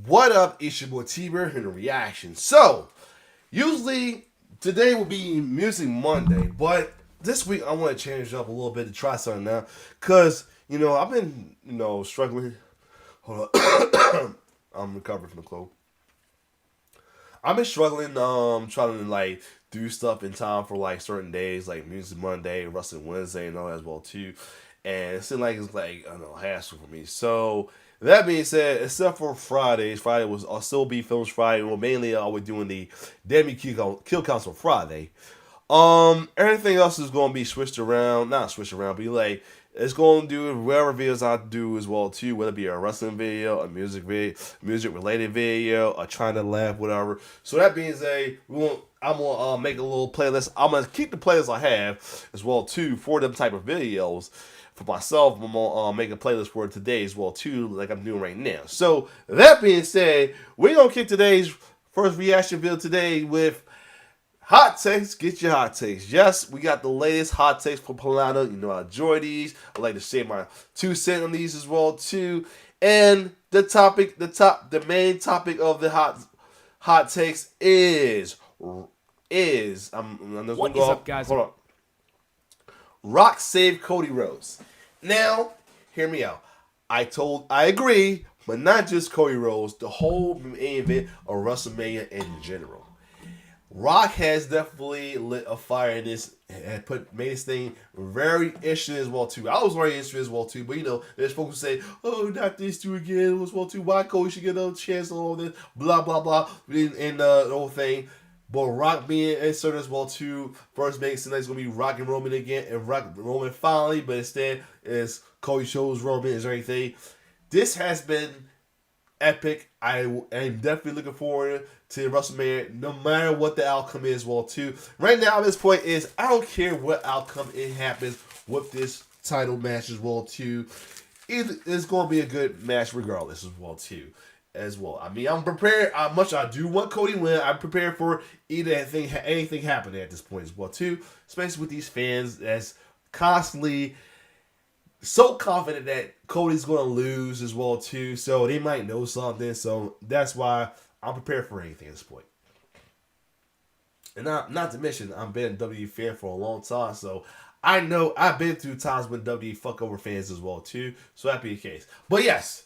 What up, it's your boy T-Bear in the reaction. So, usually today will be Music Monday, but this week I want to change it up a little bit to try something now. Cause, I've been, struggling. Hold on. I'm recovering from the cold. I've been struggling, trying to do stuff in time for certain days, like Music Monday, Wrestling Wednesday, and all that as well too. And it seems like it's I don't know, hassle for me. So that being said, except for Fridays, Friday was I'll still be Films Friday. Well, mainly I'll be doing the Demi Kill Counts on Friday. Everything else is going to be switched around, not switched around, but it's going to do whatever videos I do as well too, whether it be a wrestling video, a music video, music related video, a trying to laugh, whatever. So that being said, I'm gonna make a little playlist. I'm gonna keep the playlist I have as well too for them type of videos. For myself, I'm gonna make a playlist for today as well too, like I'm doing right now. So that being said, we're gonna kick today's first reaction video today with hot takes. Get your hot takes. Yes, we got the latest hot takes for Pllana. I enjoy these. I like to say my 2 cents on these as well too. And the main topic of the hot takes is I'm just what gonna is go up, guys? Hold on. Rock saved Cody Rhodes. Now, hear me out. I agree, but not just Cody Rhodes. The whole main event of WrestleMania in general. Rock has definitely lit a fire in this and made this thing very interesting as well too. I was very interested as well too, but there's folks who say, "Oh, not this two again as well too. Why Cody should get another chance on all this?" Blah blah blah, and the whole thing. But Rock being inserted as well too. First makes sense it's gonna be Rock and Roman again, and Roman finally, but instead it's Cody shows Roman is everything. This has been epic. I am definitely looking forward to WrestleMania, no matter what the outcome is. Well, too. Right now, at this point, I don't care what outcome it happens with this title match as well, too. It's going to be a good match regardless as well, too. As well, I mean, I'm prepared. How much I do want Cody win. I'm prepared for anything happening at this point as well, too. Especially with these fans that's constantly so confident that Cody's going to lose as well too, so they might know something. So that's why I'm prepared for anything at this point. And not to mention, I've been a WWE fan for a long time, so I know I've been through times when WWE fuck over fans as well too. So that be the case. But yes,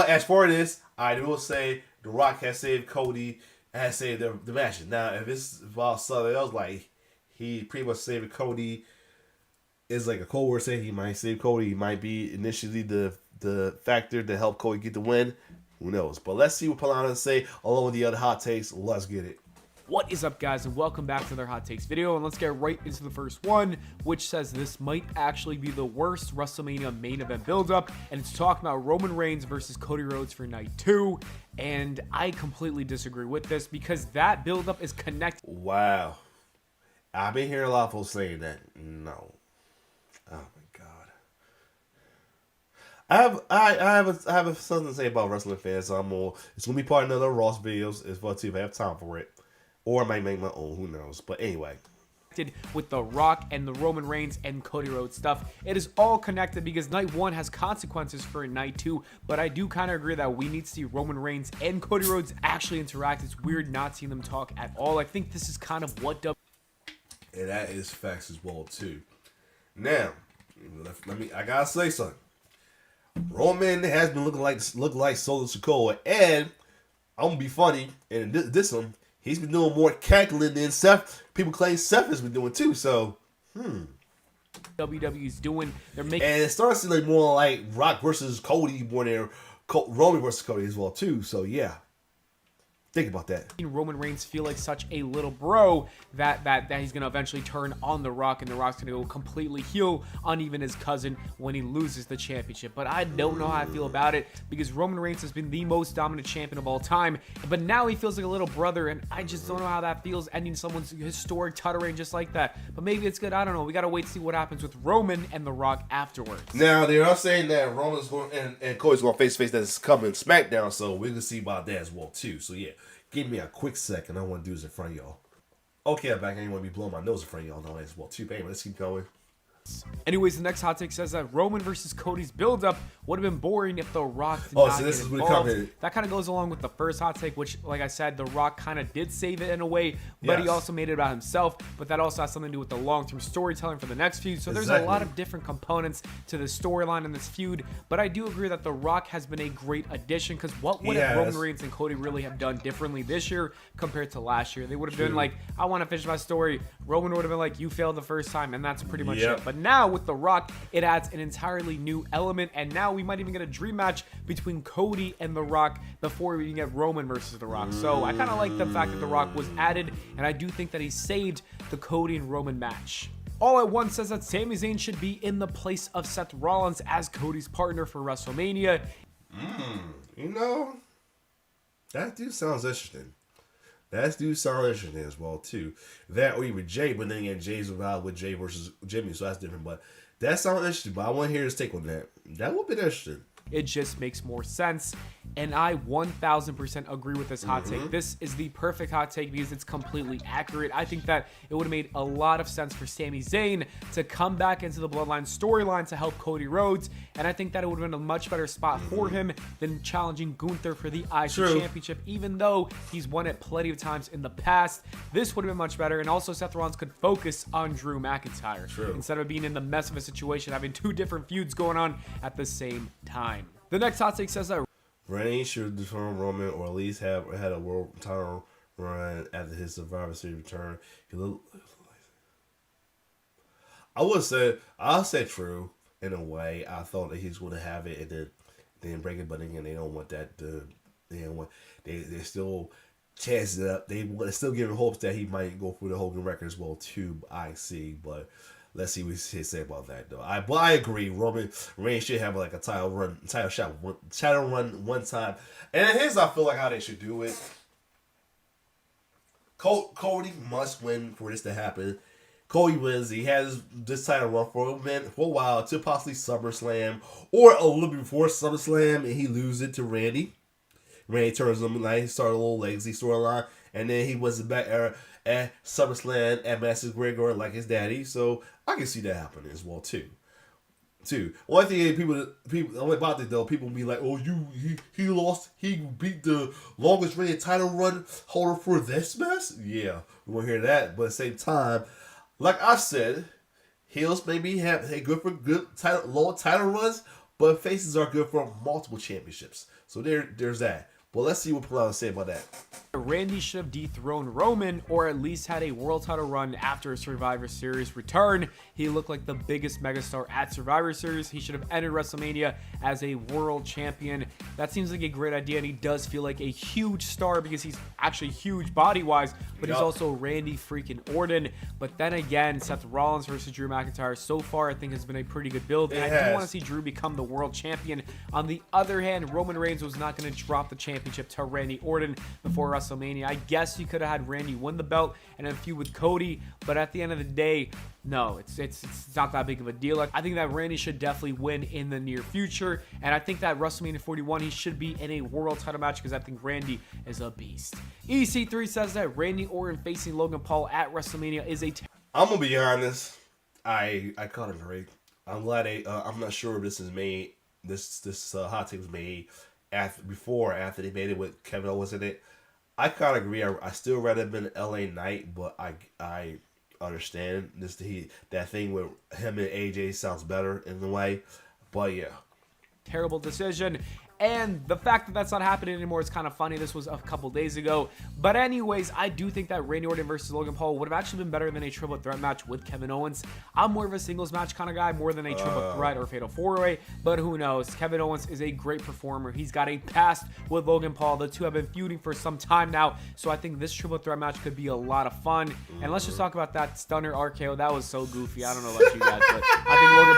as far as this, I will say The Rock has saved Cody, has saved the match. Now, if it's about something else, he pretty much saved Cody. Is like a Cold War saying he might save Cody. He might be initially the factor to help Cody get the win. Who knows? But let's see what Pllana say along with the other hot takes. Let's get it. What is up, guys, and welcome back to another hot takes video, and let's get right into the first one, which says this might actually be the worst WrestleMania main event build-up, and it's talking about Roman Reigns versus Cody Rhodes for night 2, and I completely disagree with this because that build-up is connected. Wow, I've been hearing a lot of folks saying that. No. Oh my god. I have something to say about wrestling fans. So it's gonna be part of another Ross videos. It's fun too if I have time for it, or I might make my own. Who knows? But anyway. With The Rock and the Roman Reigns and Cody Rhodes stuff, it is all connected because night 1 has consequences for night 2. But I do kind of agree that we need to see Roman Reigns and Cody Rhodes actually interact. It's weird not seeing them talk at all. I think this is kind of what and that is facts as well too. Now, I gotta say something. Roman has been looking like Solo Sikoa, and I'm gonna be funny and this one. He's been doing more cackling than Seth. People claim Seth has been doing too. So, WWE's doing, they're making, and it starts to like more like Rock versus Cody more than Roman versus Cody as well too. So yeah. Think about that. Roman Reigns feel like such a little bro that he's going to eventually turn on The Rock, and The Rock's going to go completely heel on even his cousin when he loses the championship. But I don't know how I feel about it because Roman Reigns has been the most dominant champion of all time, but now he feels like a little brother, and I just don't know how that feels, ending someone's historic title reign just like that. But maybe it's good. I don't know. We got to wait to see what happens with Roman and The Rock afterwards. Now, they are saying that Roman's going and Cody's going to face that's coming SmackDown, so we can see about that as well too. So yeah. Give me a quick second. I want to do this in front of y'all. Okay, I'm back. I ain't want to be blowing my nose in front of y'all now as well too. But anyway, let's keep going. Anyways, the next hot take says that Roman versus Cody's build-up would have been boring if The Rock did not so this get is what involved. commented. That kind of goes along with the first hot take, which, like I said, The Rock kind of did save it in a way, but he Yes. also made it about himself. But that also has something to do with the long-term storytelling for the next feud. So there's a Exactly. lot of different components to the storyline in this feud. But I do agree that The Rock has been a great addition, because what would have Roman Reigns and Cody really have done differently this year compared to last year? They would have been like, I want to finish my story. Roman would have been like, you failed the first time, and that's pretty much it. But now with The Rock, it adds an entirely new element, and now we might even get a dream match between Cody and The Rock before we even get Roman versus The Rock. So I kind of like the fact that The Rock was added, and I do think that he saved the Cody and Roman match. All at Once says that Sami Zayn should be in the place of Seth Rollins as Cody's partner for WrestleMania. You know, that dude sounds interesting. That dude sounds interesting as well, too. That or even Jay, but then again, Jay's involved with Jay versus Jimmy, so that's different. But that sounds interesting, but I want to hear his take on that. That would be interesting. It just makes more sense. And I 1000% agree with this hot take. This is the perfect hot take because it's completely accurate. I think that it would have made a lot of sense for Sami Zayn to come back into the Bloodline storyline to help Cody Rhodes. And I think that it would have been a much better spot for him than challenging Gunther for the IC Championship, even though he's won it plenty of times in the past. This would have been much better. And also Seth Rollins could focus on Drew McIntyre instead of being in the mess of a situation, having two different feuds going on at the same time. The next hot take says that Reigns should dethrone Roman, or at least have had a world title run after his Survivor Series return. I'll say true in a way. I thought that he's going to have it and then break it, but again, they don't want that. They still chance it up. They still giving hopes that he might go for the Hogan record as well too. I see, but. Let's see what he say about that, though. But I agree. Roman Reigns should have like a title run one time. And here's I feel like how they should do it. Cody must win for this to happen. Cody wins. He has this title run for a while to possibly SummerSlam or a little bit before SummerSlam, and he loses it to Randy. Randy turns him like he started a little legacy storyline, and then he was back at SummerSlam at Madison Square Garden like his daddy. So I can see that happening as well too. One thing people about it though, people be like, oh, he lost, he beat the longest reigning title run holder for this mess. Yeah, we won't hear that, but at the same time, like I said, heels maybe have good for good long title runs, but faces are good for multiple championships. So there's that. But let's see what Pllana say about that. Randy should have dethroned Roman, or at least had a world title run after a Survivor Series return. He looked like the biggest megastar at Survivor Series. He should have entered WrestleMania as a world champion. That seems like a great idea, and he does feel like a huge star because he's actually huge body-wise, but he's also Randy freaking Orton. But then again, Seth Rollins versus Drew McIntyre so far I think has been a pretty good build, and I do want to see Drew become the world champion. On the other hand, Roman Reigns was not going to drop the championship to Randy Orton before WrestleMania. I guess you could have had Randy win the belt and then feud with Cody, but at the end of the day, no, it's not that big of a deal. I think that Randy should definitely win in the near future, and I think that WrestleMania 41 he should be in a world title match because I think Randy is a beast. EC3 says that Randy Orton facing Logan Paul at WrestleMania is a I'm gonna be honest. I kind of agree. I'm glad I'm not sure if this is made. This hot take was made after they made it with Kevin Owens in it. I kind of agree. I still rather have been LA Knight, but I understand that thing with him and AJ sounds better in a way. But yeah, terrible decision. And the fact that that's not happening anymore is kind of funny. This was a couple days ago. But anyways, I do think that Randy Orton versus Logan Paul would have actually been better than a triple threat match with Kevin Owens. I'm more of a singles match kind of guy, more than a triple threat or fatal four-way. But who knows? Kevin Owens is a great performer. He's got a past with Logan Paul. The two have been feuding for some time now. So I think this triple threat match could be a lot of fun. And let's just talk about that stunner RKO. That was so goofy. I don't know about you guys, but I think Logan...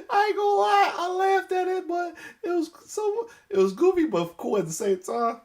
I ain't gonna lie. I laughed at it, but it was goofy, but cool at the same time.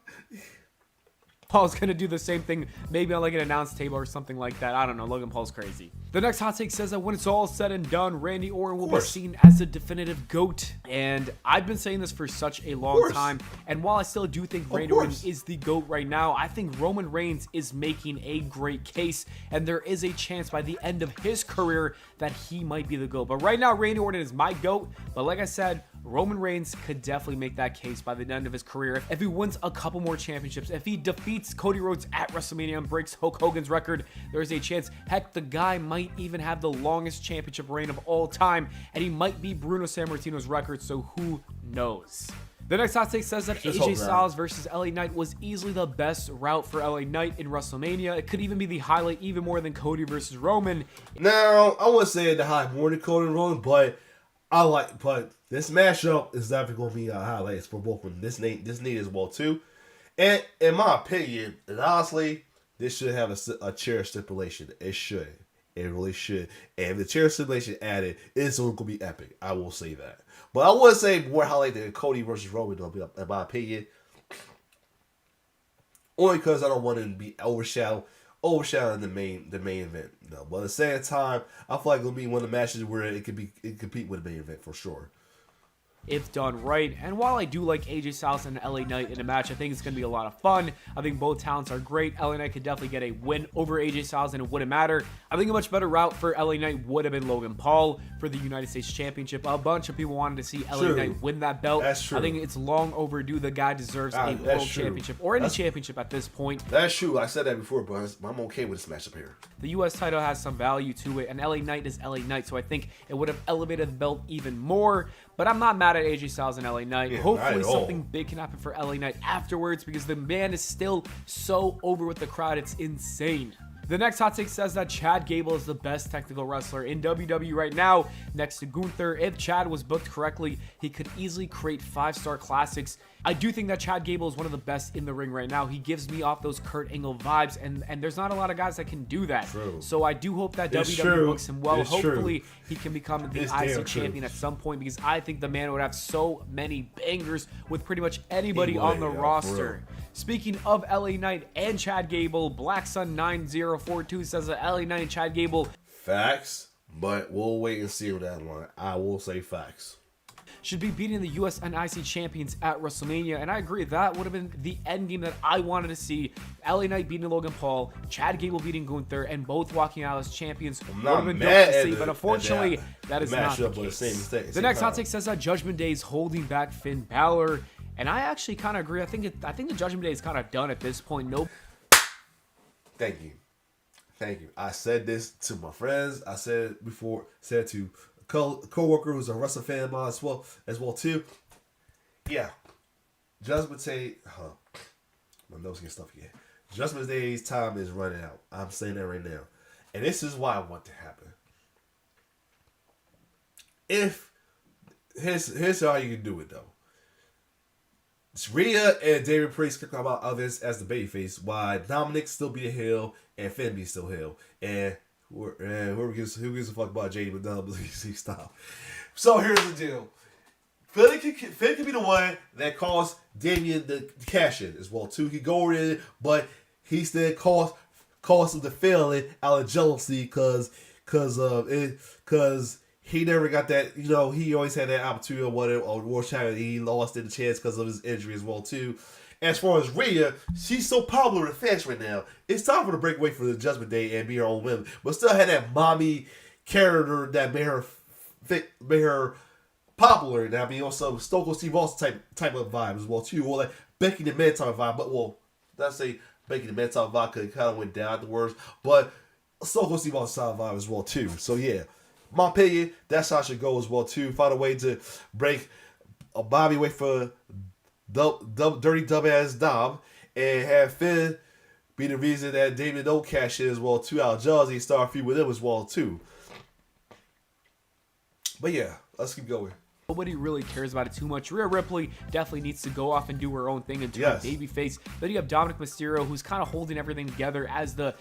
Paul's gonna do the same thing, maybe on like an announce table or something like that. I don't know. Logan Paul's crazy. The next hot take says that when it's all said and done, Randy Orton will be seen as the definitive GOAT. And I've been saying this for such a long time. And while I still do think Randy Orton is the GOAT right now, I think Roman Reigns is making a great case. And there is a chance by the end of his career that he might be the GOAT. But right now, Randy Orton is my GOAT. But like I said, Roman Reigns could definitely make that case by the end of his career. If he wins a couple more championships, if he defeats Cody Rhodes at WrestleMania and breaks Hulk Hogan's record, there's a chance. Heck, the guy might even have the longest championship reign of all time, and he might beat Bruno Sammartino's record, so who knows? The next hot take says that AJ Styles versus LA Knight was easily the best route for LA Knight in WrestleMania. It could even be the highlight even more than Cody versus Roman. Now, I wouldn't say the highlight more than Cody and Roman, but this matchup is definitely going to be a highlight for both of them. This need as well too. And in my opinion, and honestly, this should have a chair stipulation. It should. It really should. And if the chair stipulation added, it's going to be epic. I will say that. But I would say more highlight than Cody versus Roman, in my opinion. Only because I don't want it to be overshadowing the main event. No, but at the same time, I feel like it'll be one of the matches where it could compete with the main event for sure. If done right. And while I do like AJ Styles and LA Knight in a match, I think it's going to be a lot of fun. I think both talents are great. LA Knight could definitely get a win over AJ Styles, and it wouldn't matter. I think a much better route for LA Knight would have been Logan Paul for the United States Championship. A bunch of people wanted to see LA Knight win that belt. That's true. I think it's long overdue. The guy deserves a world championship or any championship at this point. That's true. I said that before, but I'm okay with this matchup here. The U.S. title has some value to it, and LA Knight is LA Knight, so I think it would have elevated the belt even more. But I'm not mad at AJ Styles and LA Knight. Yeah, hopefully something big can happen for LA Knight afterwards, because the man is still so over with the crowd. It's insane. The next hot take says that Chad Gable is the best technical wrestler in WWE right now, next to Gunther. If Chad was booked correctly, he could easily create 5-star classics. I do think that Chad Gable is one of the best in the ring right now. He gives me off those Kurt Angle vibes, and there's not a lot of guys that can do that. True. So I do hope that WWE books him well. Hopefully he can become the IC champion at some point, because I think the man would have so many bangers with pretty much anybody on the roster. Speaking of LA Knight and Chad Gable, Black Sun 9042 says that LA Knight and Chad Gable facts, but we'll wait and see with that one. I will say facts. Should be beating the US and IC champions at WrestleMania, and I agree, that would have been the end game that I wanted to see. LA Knight beating Logan Paul, Chad Gable beating Gunther, and both walking out as champions. Would have been dope to see, but unfortunately, that is not the case. The next hot take says that Judgment Day is holding back Finn Balor, and I actually kind of agree. I think the Judgment Day is kind of done at this point. Nope. Thank you. I said this to my friends. I said it before. Said to co-worker who's a wrestling fan of mine as well too. Yeah, Judgment Day. My nose getting stuffy again. Judgment Day's time is running out. I'm saying that right now, and this is why I want to happen. If here's how you can do it though. Rhea and David Priest can come out of this as the babyface, while Dominic still be a heel and Finn be still heel, and who gives a fuck about JD McDonald? Stop. So here's the deal. Finn can be the one that caused Damian the cash in as well too. He go over in, but he still caused him to fail it out of jealousy because he never got that. You know, he always had that opportunity on World Champion. He lost in the chance because of his injury as well too. As far as Rhea, she's so popular with fans right now. It's time for her to break away from the Judgment Day and be her own woman, but still had that mommy character that made her popular. Now, being also Stone Cold Steve Austin type of vibe as well too, or like Becky the Man type of vibe. But let's say Becky the Man type of vibe kind of went down afterwards, but Stone Cold Steve Austin type of vibe as well too. So yeah, my opinion, that's how it should go as well too. Find a way to break a Bobby away for dirty dumbass Dom, and have Finn be the reason that Damien don't cash in as well too. Out of jealousy, start a feud with him as well too. But yeah, let's keep going. Nobody really cares about it too much. Rhea Ripley definitely needs to go off and do her own thing and turn babyface. Then you have Dominic Mysterio, who's kind of holding everything together as the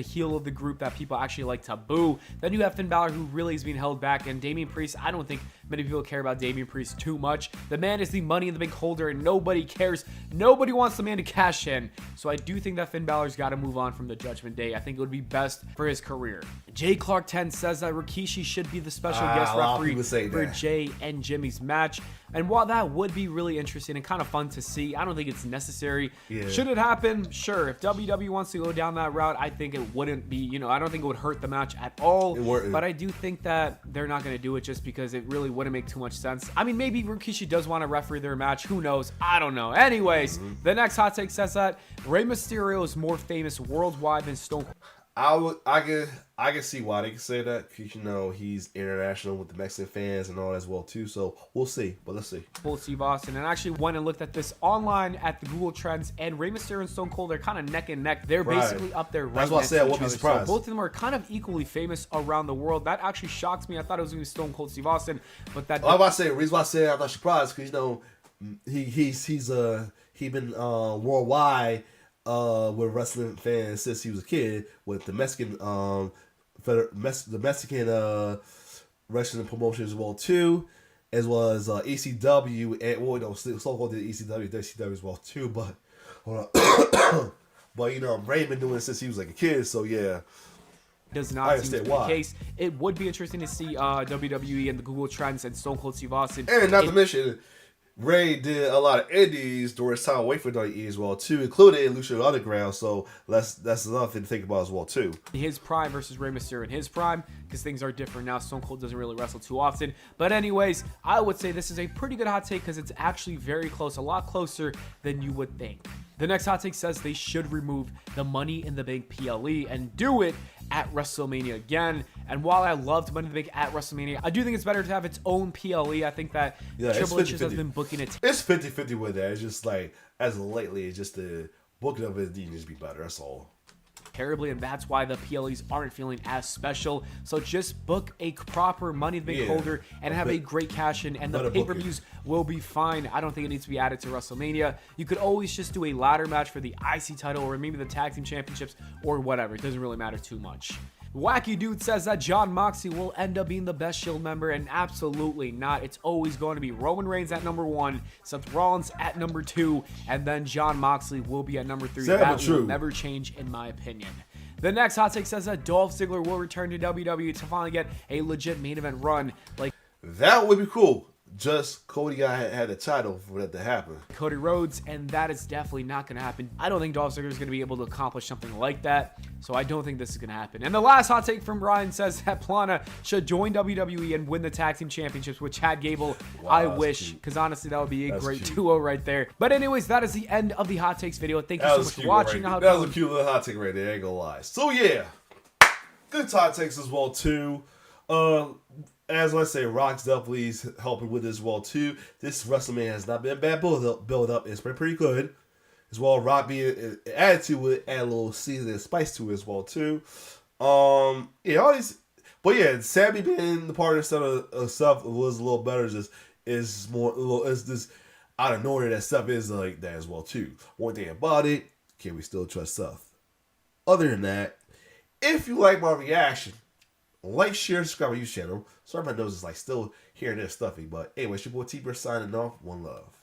heel of the group that people actually like to boo. Then you have Finn Balor, who really is being held back, and Damian Priest. I don't think many people care about Damian Priest too much. The man is the Money in the Bank holder, and nobody cares. Nobody wants the man to cash in. So I do think that Finn Balor's got to move on from the Judgment Day. I think it would be best for his career. Jay Clark 10 says that Rikishi should be the special guest referee for Jay and Jimmy's match. And while that would be really interesting and kind of fun to see, I don't think it's necessary. Yeah. Should it happen? Sure. If WWE wants to go down that route, I think it wouldn't be, I don't think it would hurt the match at all. But I do think that they're not going to do it just because it really wouldn't make too much sense. I mean, maybe Rikishi does want to referee their match. Who knows? I don't know. Anyways, the next hot take says that Rey Mysterio is more famous worldwide than Stone Cold. I can see why they can say that, because he's international with the Mexican fans and all as well too. So we'll see, but let's see. Steve Austin, and I actually went and looked at this online at the Google Trends, and Rey Mysterio and Stone Cold are kind of neck and neck. They're basically up there. Right. That's why I said I won't be surprised. So both of them are kind of equally famous around the world. That actually shocks me. I thought it was going to be Stone Cold Steve Austin, but that. The reason why I said I'm not surprised because he's been worldwide. With wrestling fans since he was a kid, with the Mexican wrestling promotion as well too, as well as ECW, and Stone Cold did ECW, WCW as well too. But hold on. But Ray been doing it since he was like a kid, so yeah. Does not seem to be the case. It would be interesting to see WWE and the Google Trends and Stone Cold Steve Austin. And not to mention, Ray did a lot of indies during his time away from WWE as well too, including Lucha Underground. So that's another thing to think about as well too. His prime versus Rey Mysterio in his prime, because things are different now. Stone Cold doesn't really wrestle too often. But anyways, I would say this is a pretty good hot take because it's actually very close, a lot closer than you would think. The next hot take says they should remove the Money in the Bank PLE and do it at WrestleMania again. And while I loved Money in the Bank at WrestleMania, I do think it's better to have its own PLE. I think that Triple H has been booking it. It's 50-50 with that. It's just like, as of lately, it's just the booking of it needs to be better. That's all. Terribly, and that's why the PLEs aren't feeling as special. So just book a proper Money in the Bank holder and have a great cash in, and the pay-per-views will be fine. I don't think it needs to be added to WrestleMania. You could always just do a ladder match for the IC title or maybe the tag team championships or whatever. It doesn't really matter too much. Wacky Dude says that Jon Moxley will end up being the best Shield member, and absolutely not. It's always going to be Roman Reigns at number 1, Seth Rollins at number 2, and then Jon Moxley will be at number 3. That will never change, in my opinion. The next hot take says that Dolph Ziggler will return to WWE to finally get a legit main event run. That would be cool. Just Cody had the title for that to happen. Cody Rhodes, and that is definitely not going to happen. I don't think Dolph Ziggler is going to be able to accomplish something like that, so I don't think this is going to happen. And the last hot take from Ryan says that Pllana should join WWE and win the tag team championships with Chad Gable. Wow, I wish, because honestly, that would be a great duo right there. But anyways, that is the end of the hot takes video. Thank you so much for watching. That was a cute little hot take right there, I ain't gonna lie. So yeah, good hot takes as well too. As I say, Rock's definitely helping with this as well too. This WrestleMania has not been a bad build up. It's been pretty good. As well, Rock being added to it, add a little season and spice to it as well too. All these, but yeah, Sammy being the part of stuff was a little better. Just out of nowhere that stuff is like that as well too. One thing about it, can we still trust stuff? Other than that, if you like my reaction, like, share, subscribe to my YouTube channel. Sorry my nose is still hearing this stuffy, but anyway, it's your boy T-Bird signing off. One love.